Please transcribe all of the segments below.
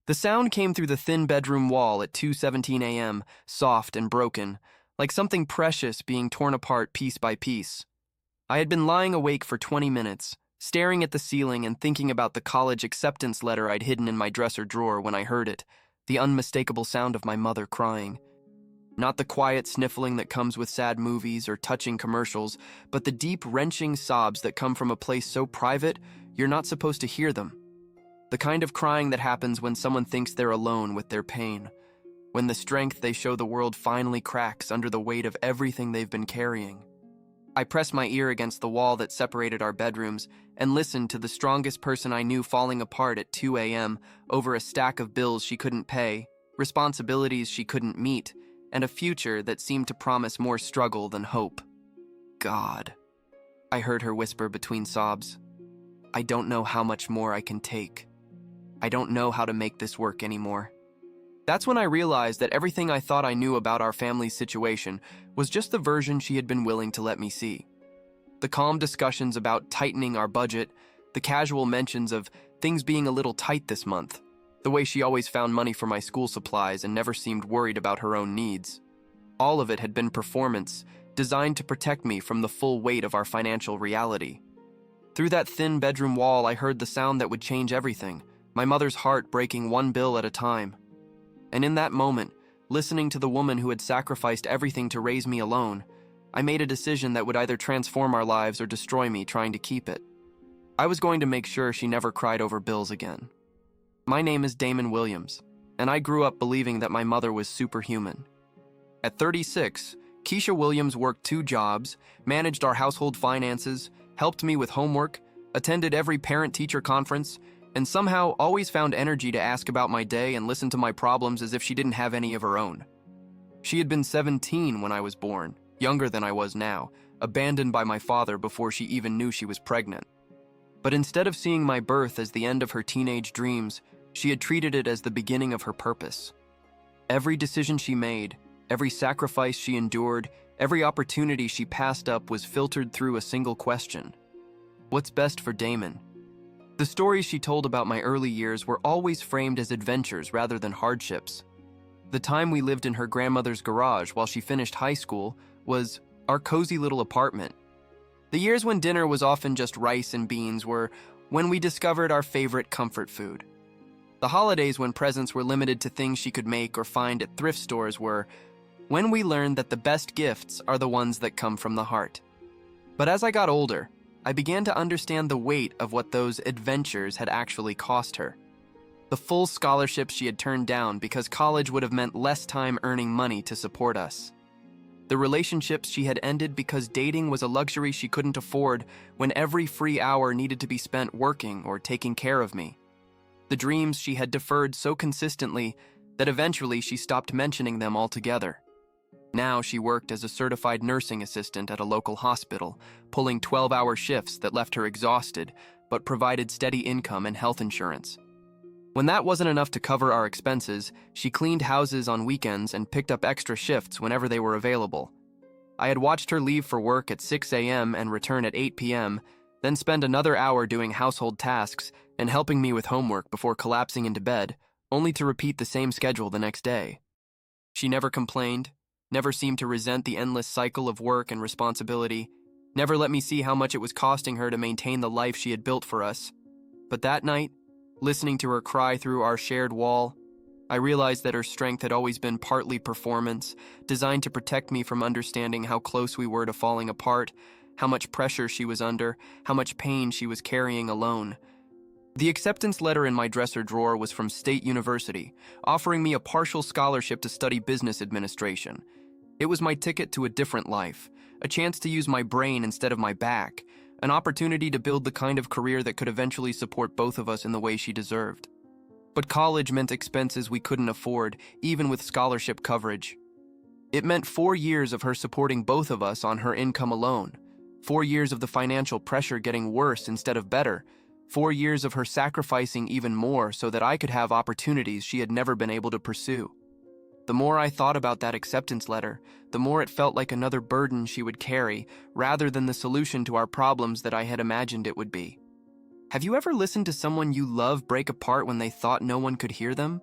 The sound came through the thin bedroom wall at 2:17 a.m., soft and broken, like something precious being torn apart piece by piece. I had been lying awake for 20 minutes, staring at the ceiling and thinking about the college acceptance letter I'd hidden in my dresser drawer when I heard it, the unmistakable sound of my mother crying. Not the quiet sniffling that comes with sad movies or touching commercials, but the deep, wrenching sobs that come from a place so private you're not supposed to hear them. The kind of crying that happens when someone thinks they're alone with their pain, when the strength they show the world finally cracks under the weight of everything they've been carrying. I pressed my ear against the wall that separated our bedrooms and listened to the strongest person I knew falling apart at 2 a.m. over a stack of bills she couldn't pay, responsibilities she couldn't meet, and a future that seemed to promise more struggle than hope. God, I heard her whisper between sobs. I don't know how much more I can take. I don't know how to make this work anymore. That's when I realized that everything I thought I knew about our family's situation was just the version she had been willing to let me see. The calm discussions about tightening our budget, the casual mentions of things being a little tight this month, the way she always found money for my school supplies and never seemed worried about her own needs. All of it had been performance, designed to protect me from the full weight of our financial reality. Through that thin bedroom wall, I heard the sound that would change everything, my mother's heart breaking one bill at a time. And in that moment, listening to the woman who had sacrificed everything to raise me alone, I made a decision that would either transform our lives or destroy me trying to keep it. I was going to make sure she never cried over bills again. My name is Damon Williams, and I grew up believing that my mother was superhuman. At 36, Keisha Williams worked 2 jobs, managed our household finances, helped me with homework, attended every parent-teacher conference, and somehow always found energy to ask about my day and listen to my problems as if she didn't have any of her own. She had been 17 when I was born, younger than I was now, abandoned by my father before she even knew she was pregnant. But instead of seeing my birth as the end of her teenage dreams, she had treated it as the beginning of her purpose. Every decision she made, every sacrifice she endured, every opportunity she passed up was filtered through a single question. What's best for Damon? The stories she told about my early years were always framed as adventures rather than hardships. The time we lived in her grandmother's garage while she finished high school was our cozy little apartment. The years when dinner was often just rice and beans were when we discovered our favorite comfort food. The holidays when presents were limited to things she could make or find at thrift stores were when we learned that the best gifts are the ones that come from the heart. But as I got older, I began to understand the weight of what those adventures had actually cost her. The full scholarships she had turned down because college would have meant less time earning money to support us. The relationships she had ended because dating was a luxury she couldn't afford when every free hour needed to be spent working or taking care of me. The dreams she had deferred so consistently that eventually she stopped mentioning them altogether. Now she worked as a certified nursing assistant at a local hospital, pulling 12-hour shifts that left her exhausted, but provided steady income and health insurance. When that wasn't enough to cover our expenses, she cleaned houses on weekends and picked up extra shifts whenever they were available. I had watched her leave for work at 6 a.m. and return at 8 p.m., then spend another hour doing household tasks and helping me with homework before collapsing into bed, only to repeat the same schedule the next day. She never complained, never seemed to resent the endless cycle of work and responsibility, never let me see how much it was costing her to maintain the life she had built for us. But that night, listening to her cry through our shared wall, I realized that her strength had always been partly performance, designed to protect me from understanding how close we were to falling apart, how much pressure she was under, how much pain she was carrying alone. The acceptance letter in my dresser drawer was from State University, offering me a partial scholarship to study business administration. It was my ticket to a different life, a chance to use my brain instead of my back, an opportunity to build the kind of career that could eventually support both of us in the way she deserved. But college meant expenses we couldn't afford, even with scholarship coverage. It meant 4 years of her supporting both of us on her income alone, 4 years of the financial pressure getting worse instead of better, 4 years of her sacrificing even more so that I could have opportunities she had never been able to pursue. The more I thought about that acceptance letter, the more it felt like another burden she would carry, rather than the solution to our problems that I had imagined it would be. Have you ever listened to someone you love break apart when they thought no one could hear them?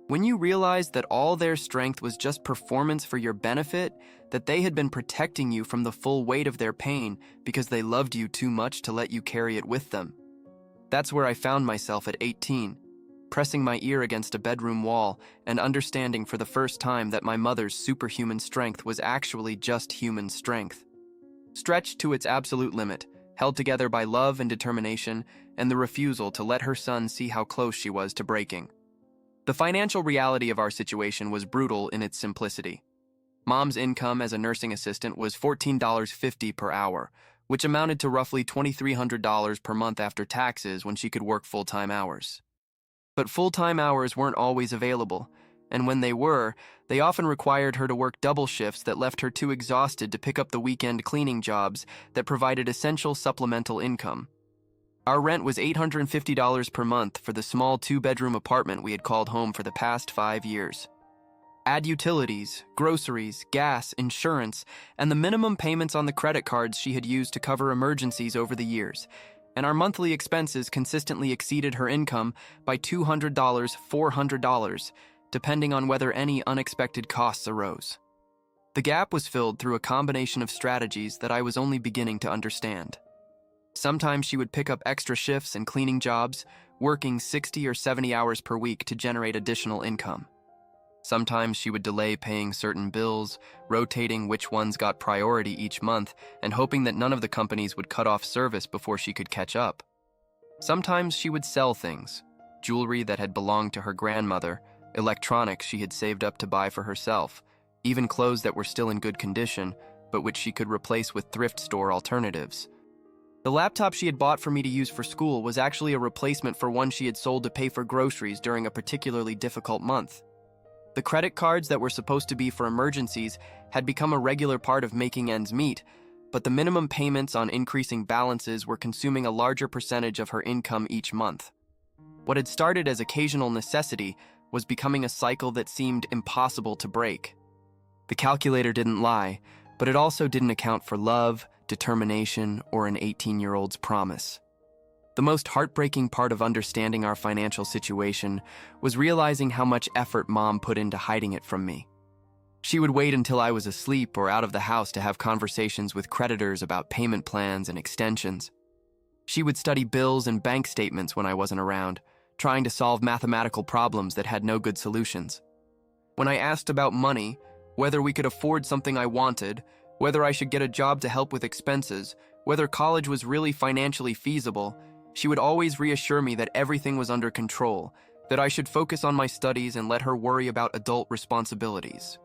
When you realized that all their strength was just performance for your benefit, that they had been protecting you from the full weight of their pain because they loved you too much to let you carry it with them. That's where I found myself at 18, pressing my ear against a bedroom wall and understanding for the first time that my mother's superhuman strength was actually just human strength. Stretched to its absolute limit, held together by love and determination, and the refusal to let her son see how close she was to breaking. The financial reality of our situation was brutal in its simplicity. Mom's income as a nursing assistant was $14.50 per hour, which amounted to roughly $2,300 per month after taxes when she could work full-time hours. But full-time hours weren't always available, and when they were, they often required her to work double shifts that left her too exhausted to pick up the weekend cleaning jobs that provided essential supplemental income. Our rent was $850 per month for the small 2-bedroom apartment we had called home for the past 5 years. Add utilities, groceries, gas, insurance, and the minimum payments on the credit cards she had used to cover emergencies over the years, and our monthly expenses consistently exceeded her income by $200, $400, depending on whether any unexpected costs arose. The gap was filled through a combination of strategies that I was only beginning to understand. Sometimes she would pick up extra shifts and cleaning jobs, working 60 or 70 hours per week to generate additional income. Sometimes she would delay paying certain bills, rotating which ones got priority each month and hoping that none of the companies would cut off service before she could catch up. Sometimes she would sell things, jewelry that had belonged to her grandmother, electronics she had saved up to buy for herself, even clothes that were still in good condition, but which she could replace with thrift store alternatives. The laptop she had bought for me to use for school was actually a replacement for one she had sold to pay for groceries during a particularly difficult month. The credit cards that were supposed to be for emergencies had become a regular part of making ends meet, but the minimum payments on increasing balances were consuming a larger percentage of her income each month. What had started as occasional necessity was becoming a cycle that seemed impossible to break. The calculator didn't lie, but it also didn't account for love, determination, or an 18-year-old's promise. The most heartbreaking part of understanding our financial situation was realizing how much effort Mom put into hiding it from me. She would wait until I was asleep or out of the house to have conversations with creditors about payment plans and extensions. She would study bills and bank statements when I wasn't around, trying to solve mathematical problems that had no good solutions. When I asked about money, whether we could afford something I wanted, whether I should get a job to help with expenses, whether college was really financially feasible, she would always reassure me that everything was under control, that I should focus on my studies and let her worry about adult responsibilities.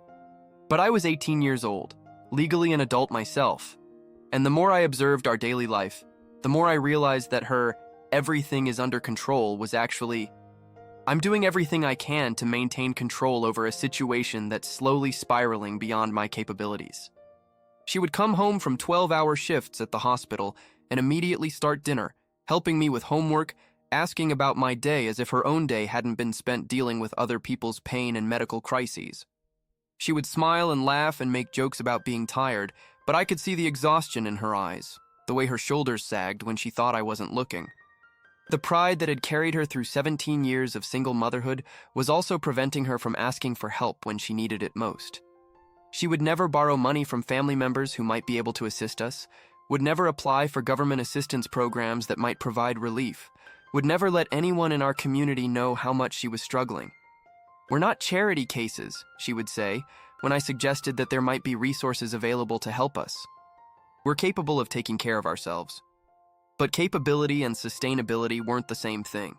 But I was 18 years old, legally an adult myself, and the more I observed our daily life, the more I realized that her "everything is under control" was actually, "I'm doing everything I can to maintain control over a situation that's slowly spiraling beyond my capabilities." She would come home from 12-hour shifts at the hospital and immediately start dinner, helping me with homework, asking about my day as if her own day hadn't been spent dealing with other people's pain and medical crises. She would smile and laugh and make jokes about being tired, but I could see the exhaustion in her eyes, the way her shoulders sagged when she thought I wasn't looking. The pride that had carried her through 17 years of single motherhood was also preventing her from asking for help when she needed it most. She would never borrow money from family members who might be able to assist us, would never apply for government assistance programs that might provide relief, would never let anyone in our community know how much she was struggling. "We're not charity cases," she would say, when I suggested that there might be resources available to help us. "We're capable of taking care of ourselves." But capability and sustainability weren't the same thing,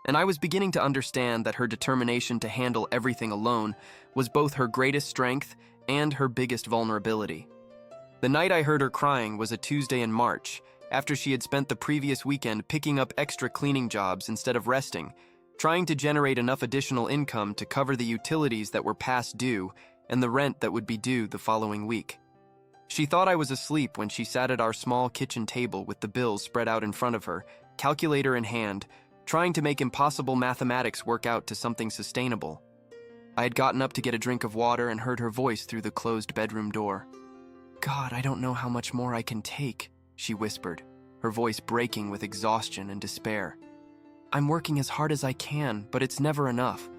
and I was beginning to understand that her determination to handle everything alone was both her greatest strength and her biggest vulnerability. The night I heard her crying was a Tuesday in March, after she had spent the previous weekend picking up extra cleaning jobs instead of resting, trying to generate enough additional income to cover the utilities that were past due and the rent that would be due the following week. She thought I was asleep when she sat at our small kitchen table with the bills spread out in front of her, calculator in hand, trying to make impossible mathematics work out to something sustainable. I had gotten up to get a drink of water and heard her voice through the closed bedroom door. "God, I don't know how much more I can take," she whispered. her voice breaking with exhaustion and despair. "I'm working as hard as I can, but it's never enough.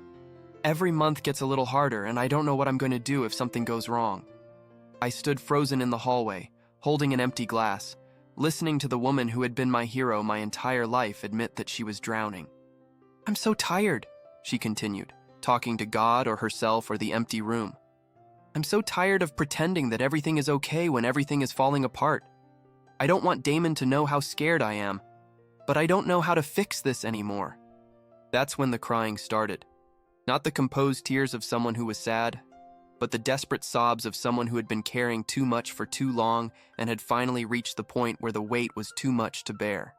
Every month gets a little harder, and I don't know what I'm going to do if something goes wrong." I stood frozen in the hallway, holding an empty glass, listening to the woman who had been my hero my entire life admit that she was drowning. "I'm so tired," she continued, talking to God or herself or the empty room. "I'm so tired of pretending that everything is okay when everything is falling apart. I don't want Damon to know how scared I am, but I don't know how to fix this anymore." That's when the crying started. Not the composed tears of someone who was sad, but the desperate sobs of someone who had been carrying too much for too long and had finally reached the point where the weight was too much to bear.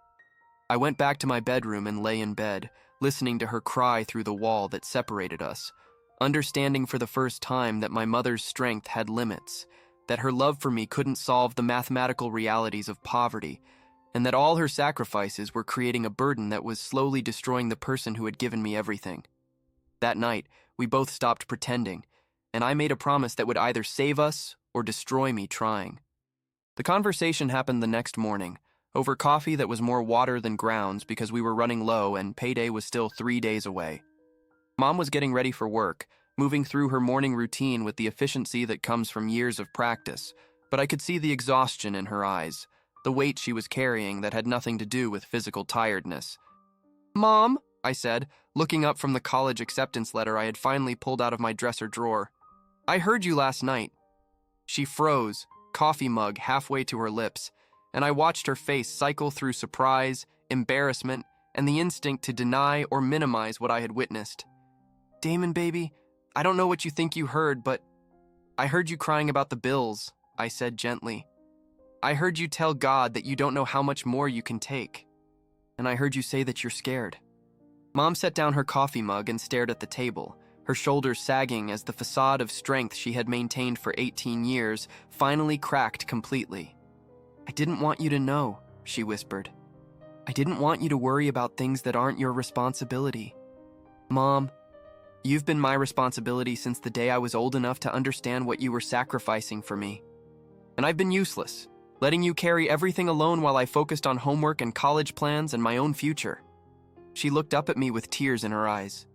I went back to my bedroom and lay in bed, listening to her cry through the wall that separated us, understanding for the first time that my mother's strength had limits, that her love for me couldn't solve the mathematical realities of poverty, and that all her sacrifices were creating a burden that was slowly destroying the person who had given me everything. That night, we both stopped pretending, and I made a promise that would either save us or destroy me trying. The conversation happened the next morning, over coffee that was more water than grounds because we were running low and payday was still 3 days away. Mom was getting ready for work, moving through her morning routine with the efficiency that comes from years of practice, but I could see the exhaustion in her eyes, the weight she was carrying that had nothing to do with physical tiredness. "Mom," I said, looking up from the college acceptance letter I had finally pulled out of my dresser drawer, "I heard you last night." She froze, coffee mug halfway to her lips, and I watched her face cycle through surprise, embarrassment, and the instinct to deny or minimize what I had witnessed. "Damon, baby, I don't know what you think you heard, but I heard you crying about the bills," I said gently. "I heard you tell God that you don't know how much more you can take. And I heard you say that you're scared." Mom set down her coffee mug and stared at the table, her shoulders sagging as the facade of strength she had maintained for 18 years finally cracked completely. "I didn't want you to know," she whispered. "I didn't want you to worry about things that aren't your responsibility. Mom, you've been my responsibility since the day I was old enough to understand what you were sacrificing for me. And I've been useless, letting you carry everything alone while I focused on homework and college plans and my own future." She looked up at me with tears in her eyes.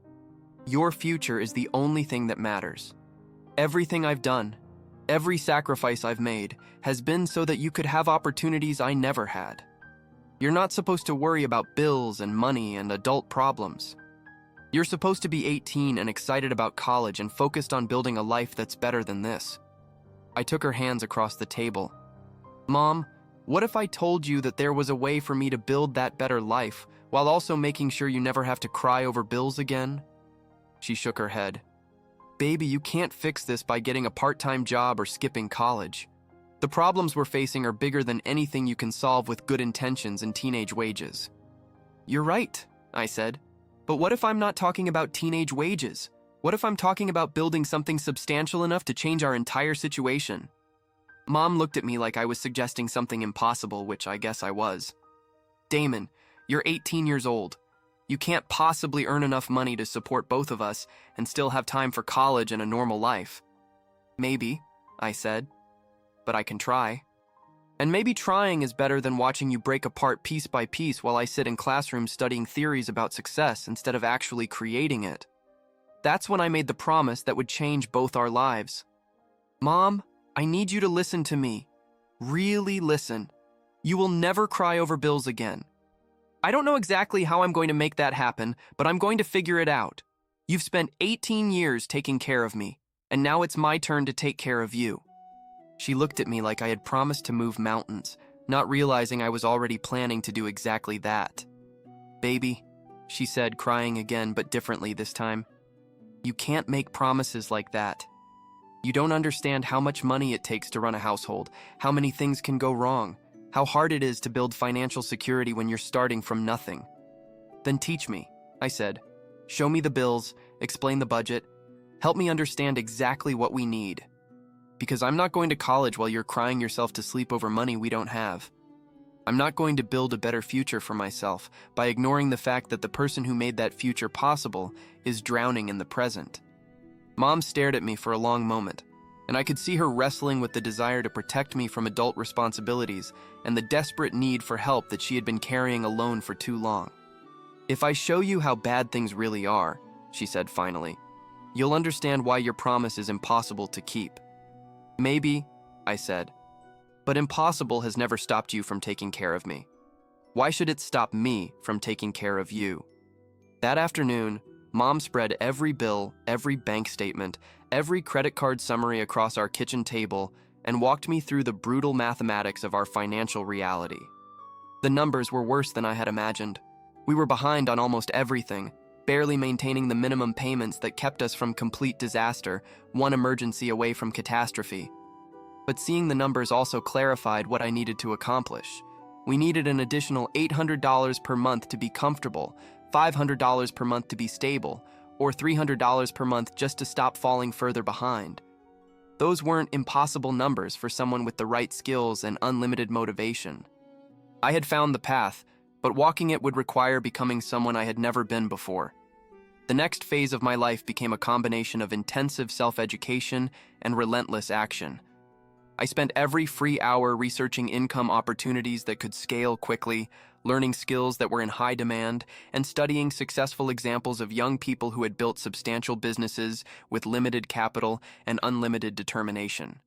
"Your future is the only thing that matters. Everything I've done, every sacrifice I've made, has been so that you could have opportunities I never had. You're not supposed to worry about bills and money and adult problems. You're supposed to be 18 and excited about college and focused on building a life that's better than this." I took her hands across the table. "Mom, what if I told you that there was a way for me to build that better life while also making sure you never have to cry over bills again?" She shook her head. "Baby, you can't fix this by getting a part-time job or skipping college. The problems we're facing are bigger than anything you can solve with good intentions and teenage wages." "You're right," I said. "But what if I'm not talking about teenage wages? What if I'm talking about building something substantial enough to change our entire situation?" Mom looked at me like I was suggesting something impossible, which I guess I was. "Damon, you're 18 years old. You can't possibly earn enough money to support both of us and still have time for college and a normal life." "Maybe," I said, "but I can try. And maybe trying is better than watching you break apart piece by piece while I sit in classrooms studying theories about success instead of actually creating it." That's when I made the promise that would change both our lives. "Mom, I need you to listen to me. Really listen. You will never cry over bills again. I don't know exactly how I'm going to make that happen, but I'm going to figure it out. You've spent 18 years taking care of me, and now it's my turn to take care of you." She looked at me like I had promised to move mountains, not realizing I was already planning to do exactly that. "Baby," she said, crying again, but differently this time, "you can't make promises like that. You don't understand how much money it takes to run a household, how many things can go wrong, how hard it is to build financial security when you're starting from nothing." "Then teach me," I said. "Show me the bills, explain the budget, help me understand exactly what we need. Because I'm not going to college while you're crying yourself to sleep over money we don't have. I'm not going to build a better future for myself by ignoring the fact that the person who made that future possible is drowning in the present." Mom stared at me for a long moment. and I could see her wrestling with the desire to protect me from adult responsibilities and the desperate need for help that she had been carrying alone for too long. "If I show you how bad things really are," she said finally, "you'll understand why your promise is impossible to keep." "Maybe," I said, "but impossible has never stopped you from taking care of me. Why should it stop me from taking care of you?" That afternoon, Mom spread every bill, every bank statement, every credit card summary across our kitchen table and walked me through the brutal mathematics of our financial reality. The numbers were worse than I had imagined. We were behind on almost everything, barely maintaining the minimum payments that kept us from complete disaster, one emergency away from catastrophe. But seeing the numbers also clarified what I needed to accomplish. We needed an additional $800 per month to be comfortable, $500 per month to be stable, or $300 per month just to stop falling further behind. Those weren't impossible numbers for someone with the right skills and unlimited motivation. I had found the path, but walking it would require becoming someone I had never been before. The next phase of my life became a combination of intensive self-education and relentless action. I spent every free hour researching income opportunities that could scale quickly, learning skills that were in high demand, and studying successful examples of young people who had built substantial businesses with limited capital and unlimited determination.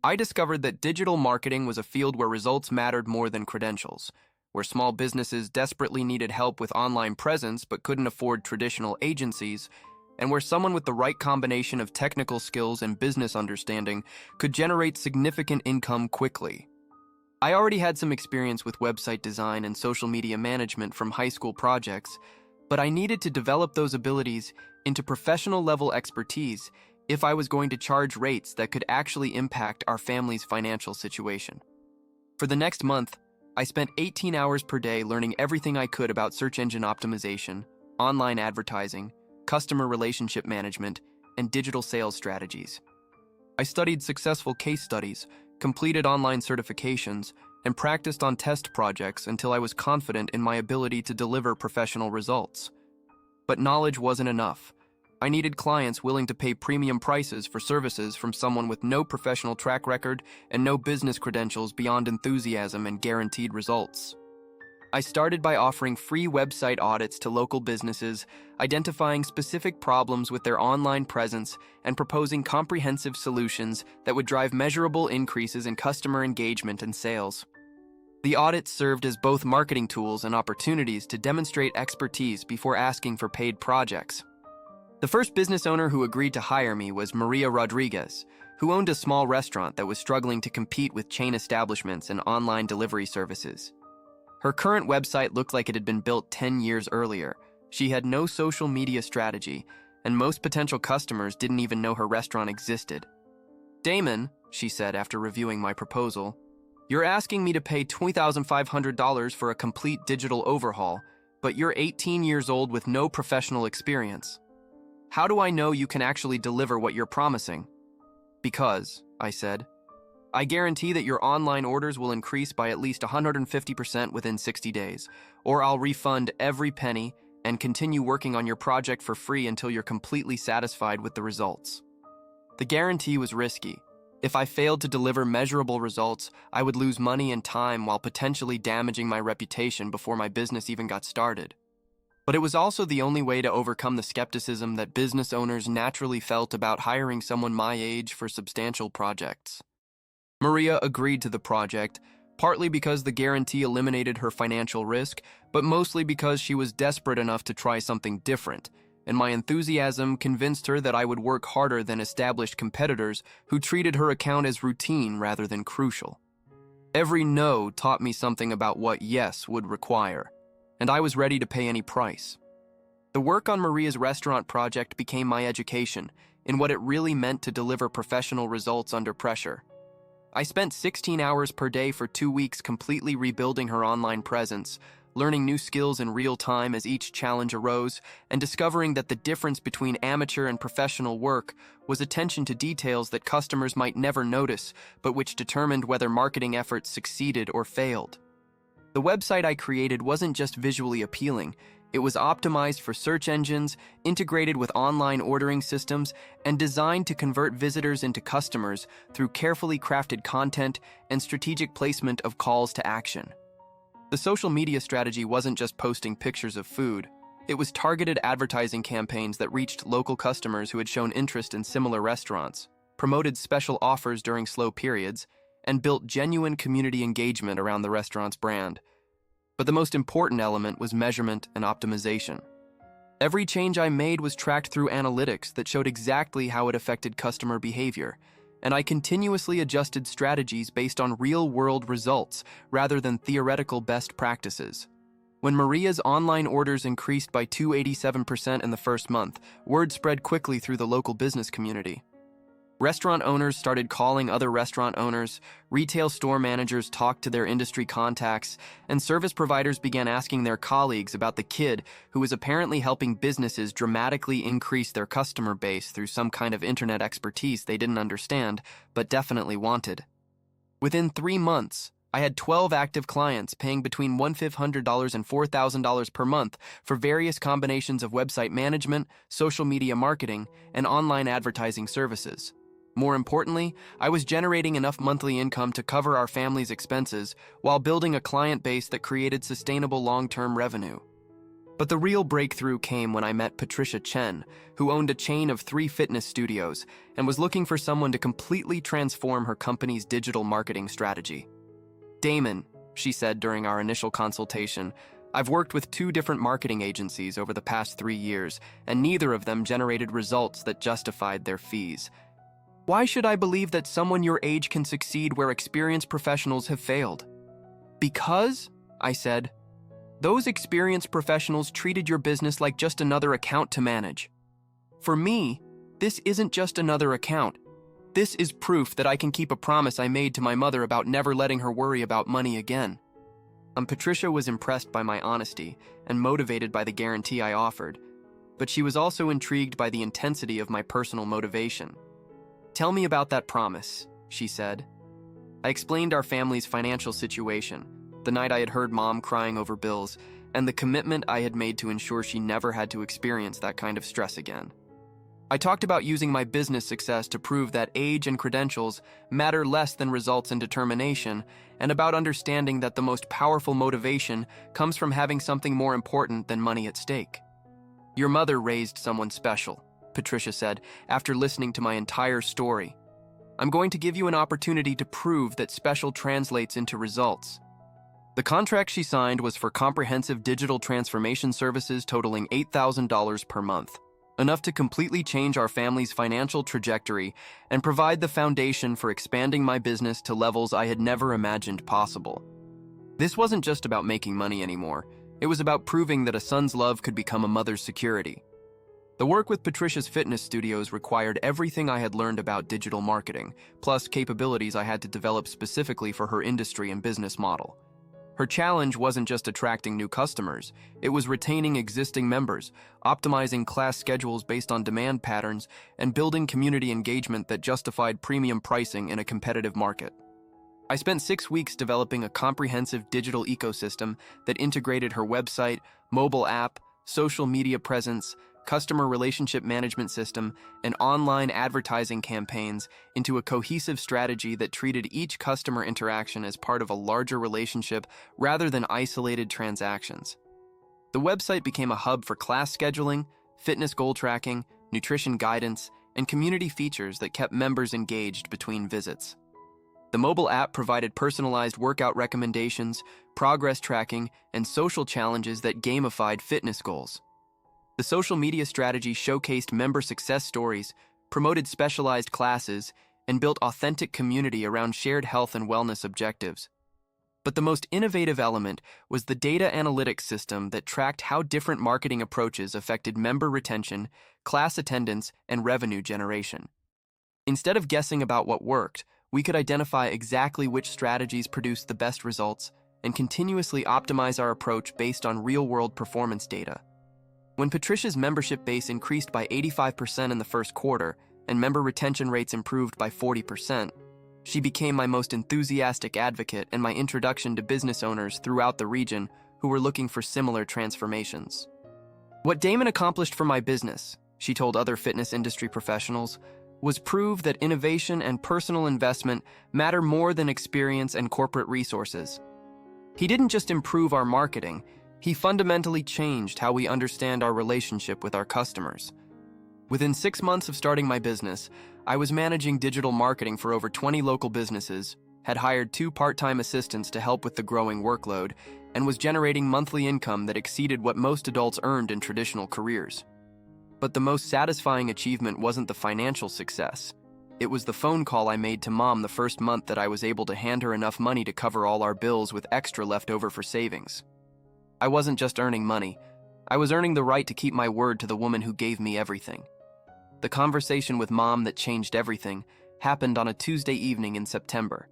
I discovered that digital marketing was a field where results mattered more than credentials, where small businesses desperately needed help with online presence but couldn't afford traditional agencies, and where someone with the right combination of technical skills and business understanding could generate significant income quickly. I already had some experience with website design and social media management from high school projects, but I needed to develop those abilities into professional-level expertise if I was going to charge rates that could actually impact our family's financial situation. For the next month, I spent 18 hours per day learning everything I could about search engine optimization, online advertising, customer relationship management, and digital sales strategies. I studied successful case studies, completed online certifications, and practiced on test projects until I was confident in my ability to deliver professional results. But knowledge wasn't enough. I needed clients willing to pay premium prices for services from someone with no professional track record and no business credentials beyond enthusiasm and guaranteed results. I started by offering free website audits to local businesses, identifying specific problems with their online presence, and proposing comprehensive solutions that would drive measurable increases in customer engagement and sales. The audits served as both marketing tools and opportunities to demonstrate expertise before asking for paid projects. The first business owner who agreed to hire me was Maria Rodriguez, who owned a small restaurant that was struggling to compete with chain establishments and online delivery services. Her current website looked like it had been built 10 years earlier. She had no social media strategy, and most potential customers didn't even know her restaurant existed. "Damon," she said after reviewing my proposal, "you're asking me to pay $20,500 for a complete digital overhaul, but you're 18 years old with no professional experience. How do I know you can actually deliver what you're promising?" "Because," I said, "I guarantee that your online orders will increase by at least 150% within 60 days, or I'll refund every penny and continue working on your project for free until you're completely satisfied with the results." The guarantee was risky. If I failed to deliver measurable results, I would lose money and time while potentially damaging my reputation before my business even got started. But it was also the only way to overcome the skepticism that business owners naturally felt about hiring someone my age for substantial projects. Maria agreed to the project, partly because the guarantee eliminated her financial risk, but mostly because she was desperate enough to try something different, and my enthusiasm convinced her that I would work harder than established competitors who treated her account as routine rather than crucial. Every no taught me something about what yes would require, and I was ready to pay any price. The work on Maria's restaurant project became my education in what it really meant to deliver professional results under pressure. I spent 16 hours per day for 2 weeks completely rebuilding her online presence, learning new skills in real time as each challenge arose, and discovering that the difference between amateur and professional work was attention to details that customers might never notice, but which determined whether marketing efforts succeeded or failed. The website I created wasn't just visually appealing, It was optimized for search engines, integrated with online ordering systems, and designed to convert visitors into customers through carefully crafted content and strategic placement of calls to action. The social media strategy wasn't just posting pictures of food. It was targeted advertising campaigns that reached local customers who had shown interest in similar restaurants, promoted special offers during slow periods, and built genuine community engagement around the restaurant's brand. But the most important element was measurement and optimization. Every change I made was tracked through analytics that showed exactly how it affected customer behavior, and I continuously adjusted strategies based on real-world results rather than theoretical best practices. When Maria's online orders increased by 287% in the first month, word spread quickly through the local business community. Restaurant owners started calling other restaurant owners, retail store managers talked to their industry contacts, and service providers began asking their colleagues about the kid who was apparently helping businesses dramatically increase their customer base through some kind of internet expertise they didn't understand, but definitely wanted. Within 3 months, I had 12 active clients paying between $1,500 and $4,000 per month for various combinations of website management, social media marketing, and online advertising services. More importantly, I was generating enough monthly income to cover our family's expenses while building a client base that created sustainable long-term revenue. But the real breakthrough came when I met Patricia Chen, who owned a chain of 3 fitness studios and was looking for someone to completely transform her company's digital marketing strategy. "Damon," she said during our initial consultation, "I've worked with 2 different marketing agencies over the past 3 years, and neither of them generated results that justified their fees. Why should I believe that someone your age can succeed where experienced professionals have failed?" "Because," I said, "those experienced professionals treated your business like just another account to manage. For me, this isn't just another account. This is proof that I can keep a promise I made to my mother about never letting her worry about money again." Patricia was impressed by my honesty and motivated by the guarantee I offered, but she was also intrigued by the intensity of my personal motivation. "Tell me about that promise," she said. I explained our family's financial situation, the night I had heard Mom crying over bills, and the commitment I had made to ensure she never had to experience that kind of stress again. I talked about using my business success to prove that age and credentials matter less than results and determination, and about understanding that the most powerful motivation comes from having something more important than money at stake. "Your mother raised someone special," Patricia said, after listening to my entire story. "I'm going to give you an opportunity to prove that special translates into results." The contract she signed was for comprehensive digital transformation services totaling $8,000 per month, enough to completely change our family's financial trajectory and provide the foundation for expanding my business to levels I had never imagined possible. This wasn't just about making money anymore. It was about proving that a son's love could become a mother's security. The work with Patricia's fitness studios required everything I had learned about digital marketing, plus capabilities I had to develop specifically for her industry and business model. Her challenge wasn't just attracting new customers, it was retaining existing members, optimizing class schedules based on demand patterns, and building community engagement that justified premium pricing in a competitive market. I spent 6 weeks developing a comprehensive digital ecosystem that integrated her website, mobile app, social media presence, customer relationship management system, and online advertising campaigns into a cohesive strategy that treated each customer interaction as part of a larger relationship rather than isolated transactions. The website became a hub for class scheduling, fitness goal tracking, nutrition guidance, and community features that kept members engaged between visits. The mobile app provided personalized workout recommendations, progress tracking, and social challenges that gamified fitness goals. The social media strategy showcased member success stories, promoted specialized classes, and built authentic community around shared health and wellness objectives. But the most innovative element was the data analytics system that tracked how different marketing approaches affected member retention, class attendance, and revenue generation. Instead of guessing about what worked, we could identify exactly which strategies produced the best results and continuously optimize our approach based on real-world performance data. When Patricia's membership base increased by 85% in the first quarter and member retention rates improved by 40%, she became my most enthusiastic advocate and my introduction to business owners throughout the region who were looking for similar transformations. What Damon accomplished for my business, she told other fitness industry professionals, was prove that innovation and personal investment matter more than experience and corporate resources. He didn't just improve our marketing, he fundamentally changed how we understand our relationship with our customers. Within 6 months of starting my business, I was managing digital marketing for over 20 local businesses, had hired 2 part-time assistants to help with the growing workload, and was generating monthly income that exceeded what most adults earned in traditional careers. But the most satisfying achievement wasn't the financial success. It was the phone call I made to Mom the first month that I was able to hand her enough money to cover all our bills with extra left over for savings. I wasn't just earning money, I was earning the right to keep my word to the woman who gave me everything. The conversation with Mom that changed everything happened on a Tuesday evening in September,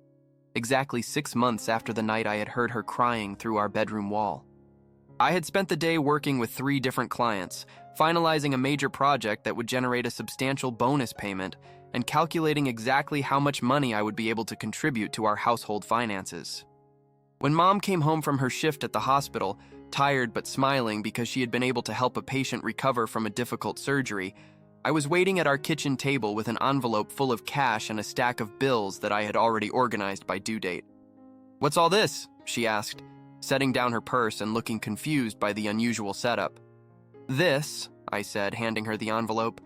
exactly 6 months after the night I had heard her crying through our bedroom wall. I had spent the day working with 3 different clients, finalizing a major project that would generate a substantial bonus payment, and calculating exactly how much money I would be able to contribute to our household finances. When Mom came home from her shift at the hospital, tired but smiling because she had been able to help a patient recover from a difficult surgery, I was waiting at our kitchen table with an envelope full of cash and a stack of bills that I had already organized by due date. "What's all this?" she asked, setting down her purse and looking confused by the unusual setup. "This," I said, handing her the envelope,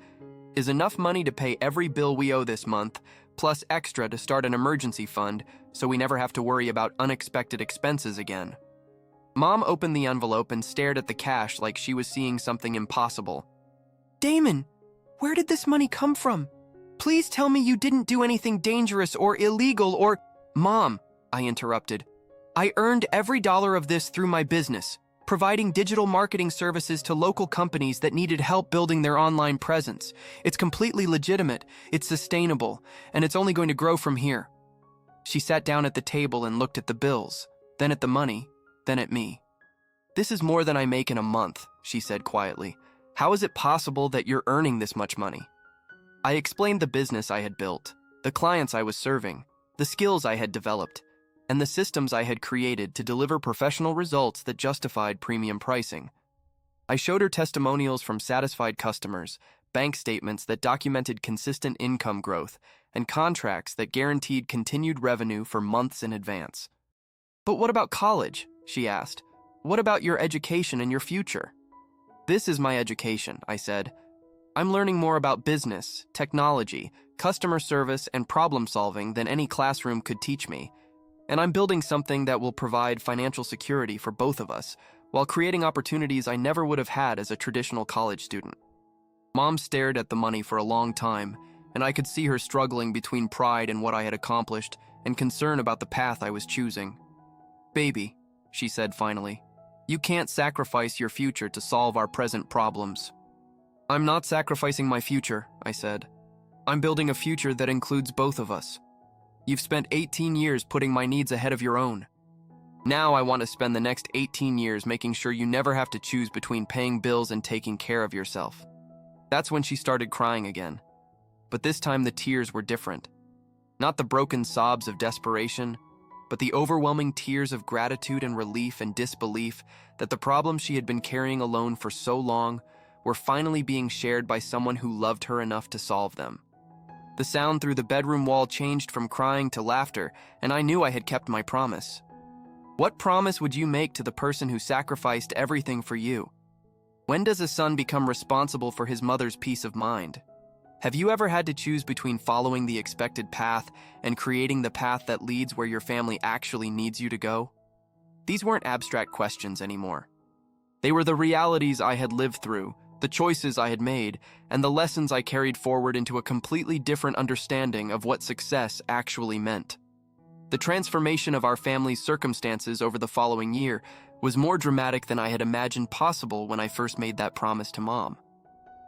"is enough money to pay every bill we owe this month, plus extra to start an emergency fund so we never have to worry about unexpected expenses again." Mom opened the envelope and stared at the cash like she was seeing something impossible. "Damon, where did this money come from? Please tell me you didn't do anything dangerous or illegal or—" "Mom," I interrupted, "I earned every dollar of this through my business, providing digital marketing services to local companies that needed help building their online presence. It's completely legitimate, it's sustainable, and it's only going to grow from here." She sat down at the table and looked at the bills, then at the money, then at me. "This is more than I make in a month," she said quietly. "How is it possible that you're earning this much money?" I explained the business I had built, the clients I was serving, the skills I had developed, and the systems I had created to deliver professional results that justified premium pricing. I showed her testimonials from satisfied customers, bank statements that documented consistent income growth, and contracts that guaranteed continued revenue for months in advance. "But what about college?" she asked. "What about your education and your future?" "This is my education," I said. "I'm learning more about business, technology, customer service, and problem solving than any classroom could teach me. And I'm building something that will provide financial security for both of us, while creating opportunities I never would have had as a traditional college student." Mom stared at the money for a long time, and I could see her struggling between pride in what I had accomplished and concern about the path I was choosing. "Baby," she said finally, "you can't sacrifice your future to solve our present problems." "I'm not sacrificing my future," I said. "I'm building a future that includes both of us. You've spent 18 years putting my needs ahead of your own. Now I want to spend the next 18 years making sure you never have to choose between paying bills and taking care of yourself." That's when she started crying again. But this time the tears were different. Not the broken sobs of desperation, but the overwhelming tears of gratitude and relief and disbelief that the problems she had been carrying alone for so long were finally being shared by someone who loved her enough to solve them. The sound through the bedroom wall changed from crying to laughter, and I knew I had kept my promise. What promise would you make to the person who sacrificed everything for you? When does a son become responsible for his mother's peace of mind? Have you ever had to choose between following the expected path and creating the path that leads where your family actually needs you to go? These weren't abstract questions anymore. They were the realities I had lived through, the choices I had made, and the lessons I carried forward into a completely different understanding of what success actually meant. The transformation of our family's circumstances over the following year was more dramatic than I had imagined possible when I first made that promise to Mom.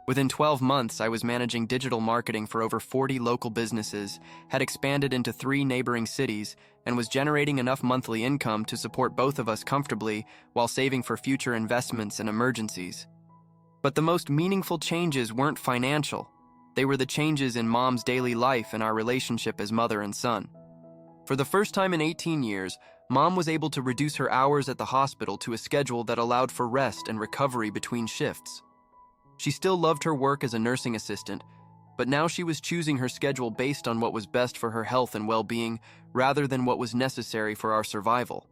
Within 12 months, I was managing digital marketing for over 40 local businesses, had expanded into 3 neighboring cities, and was generating enough monthly income to support both of us comfortably while saving for future investments and emergencies. But the most meaningful changes weren't financial. They were the changes in Mom's daily life and our relationship as mother and son. For the first time in 18 years, Mom was able to reduce her hours at the hospital to a schedule that allowed for rest and recovery between shifts. She still loved her work as a nursing assistant, but now she was choosing her schedule based on what was best for her health and well-being rather than what was necessary for our survival.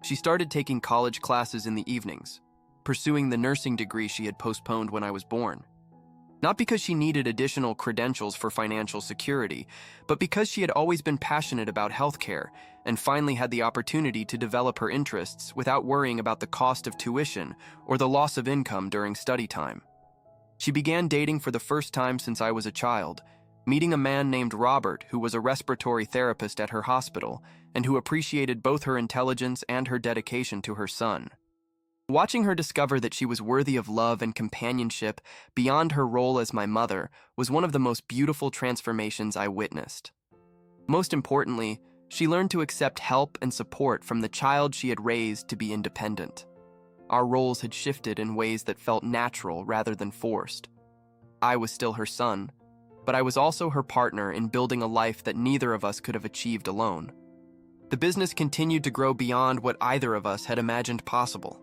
She started taking college classes in the evenings, pursuing the nursing degree she had postponed when I was born. Not because she needed additional credentials for financial security, but because she had always been passionate about healthcare and finally had the opportunity to develop her interests without worrying about the cost of tuition or the loss of income during study time. She began dating for the first time since I was a child, meeting a man named Robert who was a respiratory therapist at her hospital and who appreciated both her intelligence and her dedication to her son. Watching her discover that she was worthy of love and companionship beyond her role as my mother was one of the most beautiful transformations I witnessed. Most importantly, she learned to accept help and support from the child she had raised to be independent. Our roles had shifted in ways that felt natural rather than forced. I was still her son, but I was also her partner in building a life that neither of us could have achieved alone. The business continued to grow beyond what either of us had imagined possible.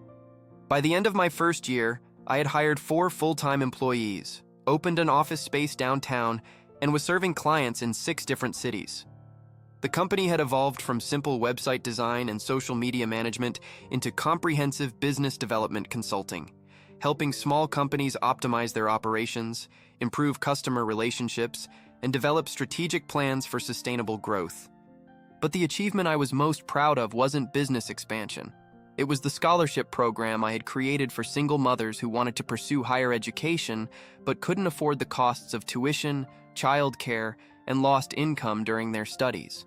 By the end of my first year, I had hired 4 full-time employees, opened an office space downtown, and was serving clients in 6 different cities. The company had evolved from simple website design and social media management into comprehensive business development consulting, helping small companies optimize their operations, improve customer relationships, and develop strategic plans for sustainable growth. But the achievement I was most proud of wasn't business expansion. It was the scholarship program I had created for single mothers who wanted to pursue higher education but couldn't afford the costs of tuition, childcare, and lost income during their studies.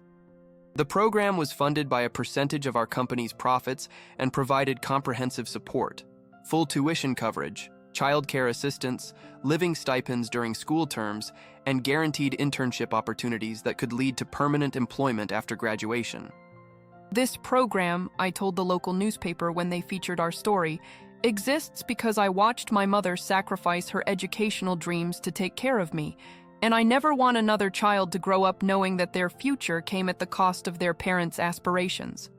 The program was funded by a percentage of our company's profits and provided comprehensive support, full tuition coverage, childcare assistance, living stipends during school terms, and guaranteed internship opportunities that could lead to permanent employment after graduation. This program, I told the local newspaper when they featured our story, exists because I watched my mother sacrifice her educational dreams to take care of me, and I never want another child to grow up knowing that their future came at the cost of their parents' aspirations.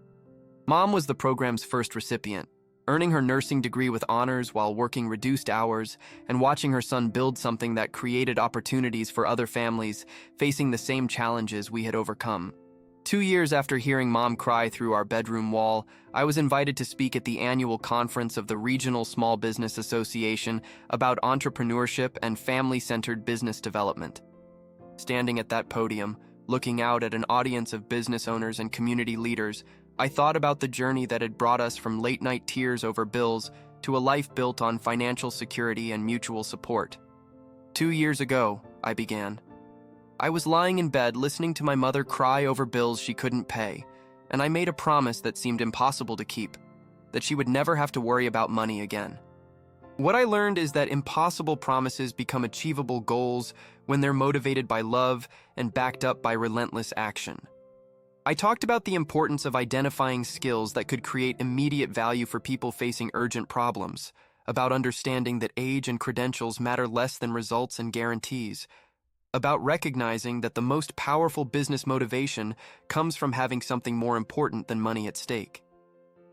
Mom was the program's first recipient, earning her nursing degree with honors while working reduced hours and watching her son build something that created opportunities for other families facing the same challenges we had overcome. 2 years after hearing Mom cry through our bedroom wall, I was invited to speak at the annual conference of the Regional Small Business Association about entrepreneurship and family-centered business development. Standing at that podium, looking out at an audience of business owners and community leaders, I thought about the journey that had brought us from late-night tears over bills to a life built on financial security and mutual support. 2 years ago, I began. I was lying in bed listening to my mother cry over bills she couldn't pay, and I made a promise that seemed impossible to keep, that she would never have to worry about money again. What I learned is that impossible promises become achievable goals when they're motivated by love and backed up by relentless action. I talked about the importance of identifying skills that could create immediate value for people facing urgent problems, about understanding that age and credentials matter less than results and guarantees, about recognizing that the most powerful business motivation comes from having something more important than money at stake.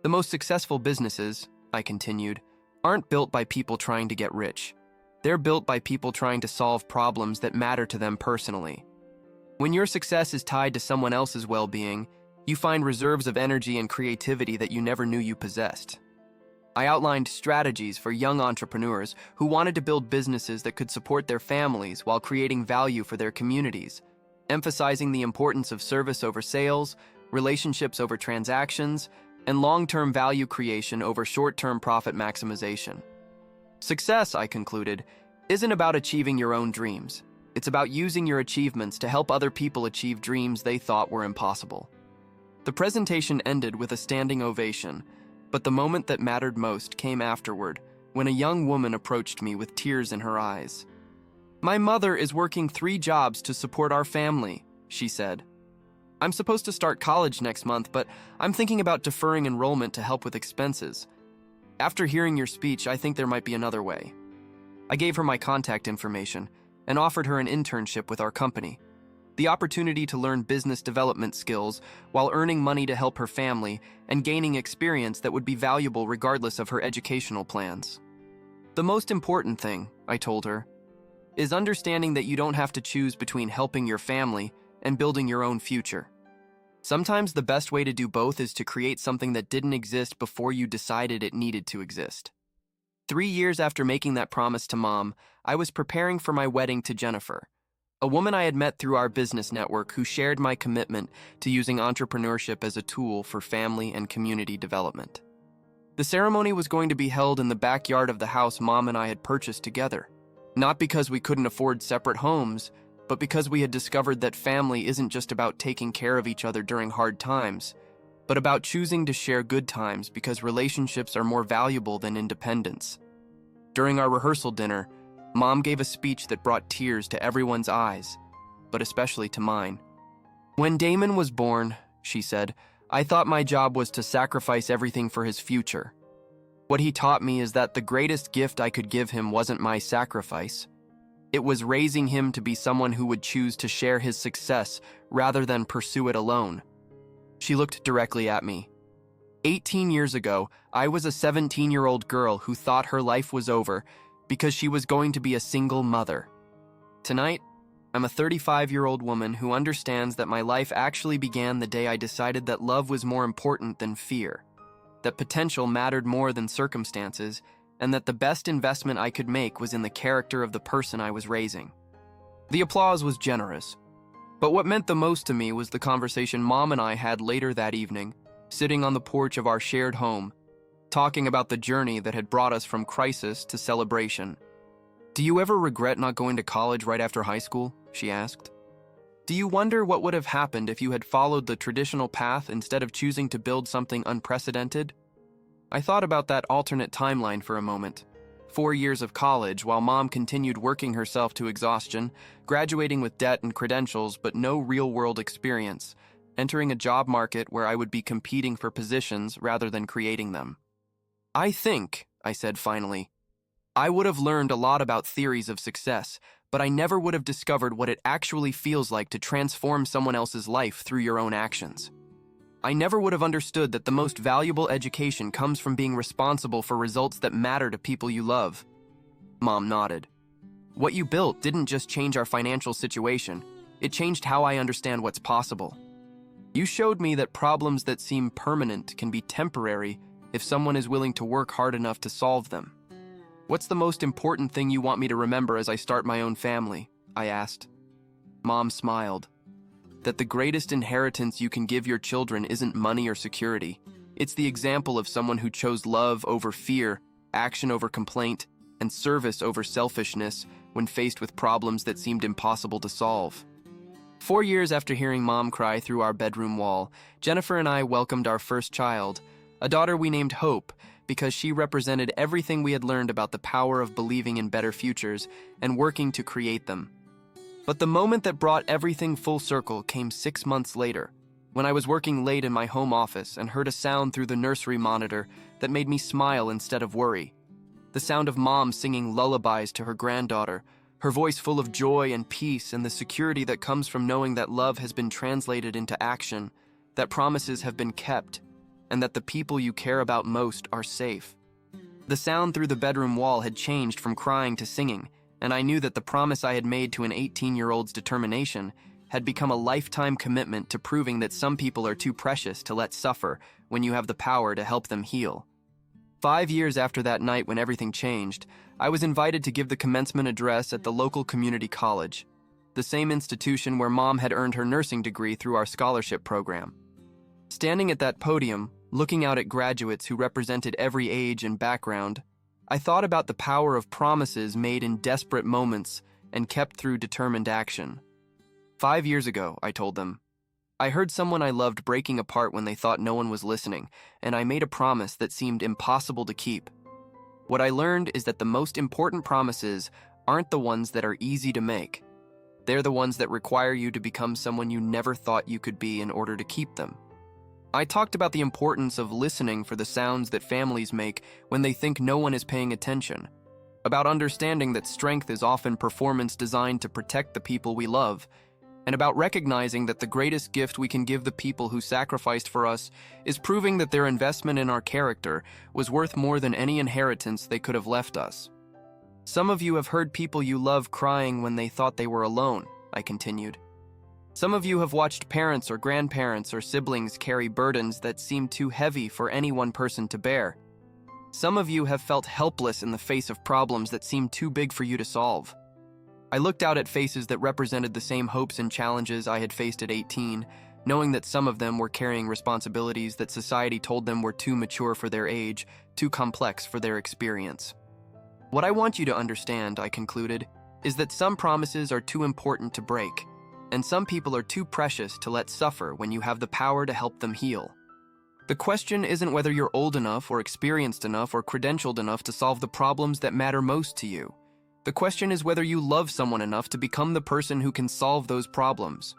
The most successful businesses, I continued, aren't built by people trying to get rich. They're built by people trying to solve problems that matter to them personally. When your success is tied to someone else's well-being, you find reserves of energy and creativity that you never knew you possessed. I outlined strategies for young entrepreneurs who wanted to build businesses that could support their families while creating value for their communities, emphasizing the importance of service over sales, relationships over transactions, and long-term value creation over short-term profit maximization. Success, I concluded, isn't about achieving your own dreams. It's about using your achievements to help other people achieve dreams they thought were impossible. The presentation ended with a standing ovation, but the moment that mattered most came afterward, when a young woman approached me with tears in her eyes. "My mother is working 3 jobs to support our family," she said. "I'm supposed to start college next month, but I'm thinking about deferring enrollment to help with expenses. After hearing your speech, I think there might be another way." I gave her my contact information and offered her an internship with our company, the opportunity to learn business development skills while earning money to help her family and gaining experience that would be valuable regardless of her educational plans. The most important thing, I told her, is understanding that you don't have to choose between helping your family and building your own future. Sometimes the best way to do both is to create something that didn't exist before you decided it needed to exist. 3 years after making that promise to Mom, I was preparing for my wedding to Jennifer, a woman I had met through our business network who shared my commitment to using entrepreneurship as a tool for family and community development. The ceremony was going to be held in the backyard of the house Mom and I had purchased together, not because we couldn't afford separate homes, but because we had discovered that family isn't just about taking care of each other during hard times, but about choosing to share good times because relationships are more valuable than independence. During our rehearsal dinner, Mom gave a speech that brought tears to everyone's eyes, but especially to mine. When Damon was born, she said, I thought my job was to sacrifice everything for his future. What he taught me is that the greatest gift I could give him wasn't my sacrifice. It was raising him to be someone who would choose to share his success rather than pursue it alone. She looked directly at me. 18 years ago, I was a 17-year-old girl who thought her life was over because she was going to be a single mother. Tonight, I'm a 35-year-old woman who understands that my life actually began the day I decided that love was more important than fear, that potential mattered more than circumstances, and that the best investment I could make was in the character of the person I was raising. The applause was generous, but what meant the most to me was the conversation Mom and I had later that evening, sitting on the porch of our shared home, talking about the journey that had brought us from crisis to celebration. Do you ever regret not going to college right after high school? She asked. Do you wonder what would have happened if you had followed the traditional path instead of choosing to build something unprecedented? I thought about that alternate timeline for a moment. 4 years of college, while Mom continued working herself to exhaustion, graduating with debt and credentials but no real-world experience, entering a job market where I would be competing for positions rather than creating them. I think, I said finally, I would have learned a lot about theories of success, but I never would have discovered what it actually feels like to transform someone else's life through your own actions. I never would have understood that the most valuable education comes from being responsible for results that matter to people you love. Mom nodded. What you built didn't just change our financial situation, it changed how I understand what's possible. You showed me that problems that seem permanent can be temporary if someone is willing to work hard enough to solve them. What's the most important thing you want me to remember as I start my own family? I asked. Mom smiled. That the greatest inheritance you can give your children isn't money or security. It's the example of someone who chose love over fear, action over complaint, and service over selfishness when faced with problems that seemed impossible to solve. 4 years after hearing Mom cry through our bedroom wall, Jennifer and I welcomed our first child, a daughter we named Hope, because she represented everything we had learned about the power of believing in better futures and working to create them. But the moment that brought everything full circle came 6 months later, when I was working late in my home office and heard a sound through the nursery monitor that made me smile instead of worry. The sound of Mom singing lullabies to her granddaughter, her voice full of joy and peace and the security that comes from knowing that love has been translated into action, that promises have been kept, and that the people you care about most are safe. The sound through the bedroom wall had changed from crying to singing, and I knew that the promise I had made to an 18-year-old's determination had become a lifetime commitment to proving that some people are too precious to let suffer when you have the power to help them heal. 5 years after that night when everything changed, I was invited to give the commencement address at the local community college, the same institution where Mom had earned her nursing degree through our scholarship program. Standing at that podium, looking out at graduates who represented every age and background, I thought about the power of promises made in desperate moments and kept through determined action. 5 years ago, I told them, I heard someone I loved breaking apart when they thought no one was listening, and I made a promise that seemed impossible to keep. What I learned is that the most important promises aren't the ones that are easy to make. They're the ones that require you to become someone you never thought you could be in order to keep them. I talked about the importance of listening for the sounds that families make when they think no one is paying attention, about understanding that strength is often performance designed to protect the people we love, and about recognizing that the greatest gift we can give the people who sacrificed for us is proving that their investment in our character was worth more than any inheritance they could have left us. Some of you have heard people you love crying when they thought they were alone, I continued. Some of you have watched parents or grandparents or siblings carry burdens that seem too heavy for any one person to bear. Some of you have felt helpless in the face of problems that seem too big for you to solve. I looked out at faces that represented the same hopes and challenges I had faced at 18, knowing that some of them were carrying responsibilities that society told them were too mature for their age, too complex for their experience. What I want you to understand, I concluded, is that some promises are too important to break, and some people are too precious to let suffer when you have the power to help them heal. The question isn't whether you're old enough or experienced enough or credentialed enough to solve the problems that matter most to you. The question is whether you love someone enough to become the person who can solve those problems.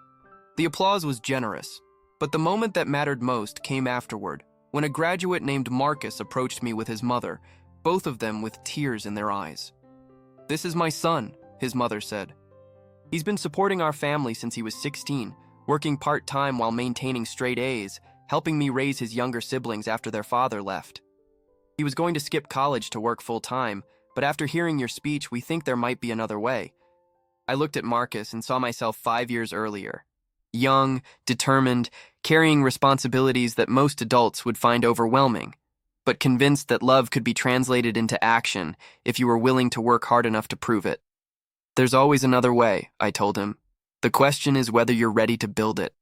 The applause was generous, but the moment that mattered most came afterward, when a graduate named Marcus approached me with his mother, both of them with tears in their eyes. "This is my son," his mother said. "He's been supporting our family since he was 16, working part-time while maintaining straight A's, helping me raise his younger siblings after their father left. He was going to skip college to work full-time, but after hearing your speech, we think there might be another way." I looked at Marcus and saw myself 5 years earlier. Young, determined, carrying responsibilities that most adults would find overwhelming, but convinced that love could be translated into action if you were willing to work hard enough to prove it. "There's always another way," I told him. "The question is whether you're ready to build it."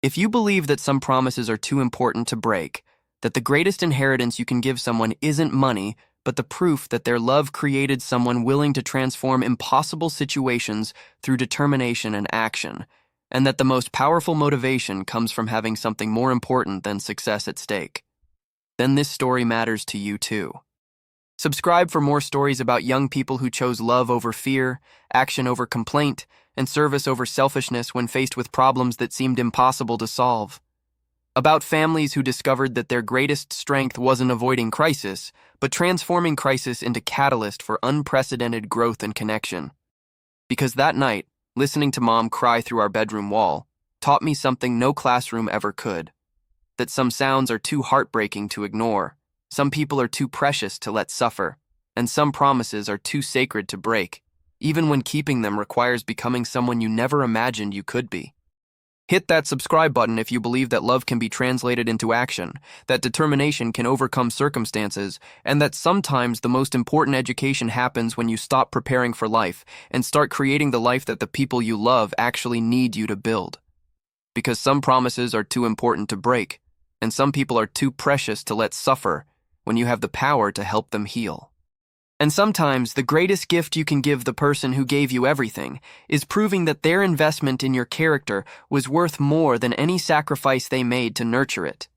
If you believe that some promises are too important to break, that the greatest inheritance you can give someone isn't money, but the proof that their love created someone willing to transform impossible situations through determination and action, and that the most powerful motivation comes from having something more important than success at stake, then this story matters to you too. Subscribe for more stories about young people who chose love over fear, action over complaint, and service over selfishness when faced with problems that seemed impossible to solve. About families who discovered that their greatest strength wasn't avoiding crisis, but transforming crisis into catalyst for unprecedented growth and connection. Because that night, listening to Mom cry through our bedroom wall taught me something no classroom ever could. That some sounds are too heartbreaking to ignore, some people are too precious to let suffer, and some promises are too sacred to break, even when keeping them requires becoming someone you never imagined you could be. Hit that subscribe button if you believe that love can be translated into action, that determination can overcome circumstances, and that sometimes the most important education happens when you stop preparing for life and start creating the life that the people you love actually need you to build. Because some promises are too important to break, and some people are too precious to let suffer when you have the power to help them heal. And sometimes the greatest gift you can give the person who gave you everything is proving that their investment in your character was worth more than any sacrifice they made to nurture it.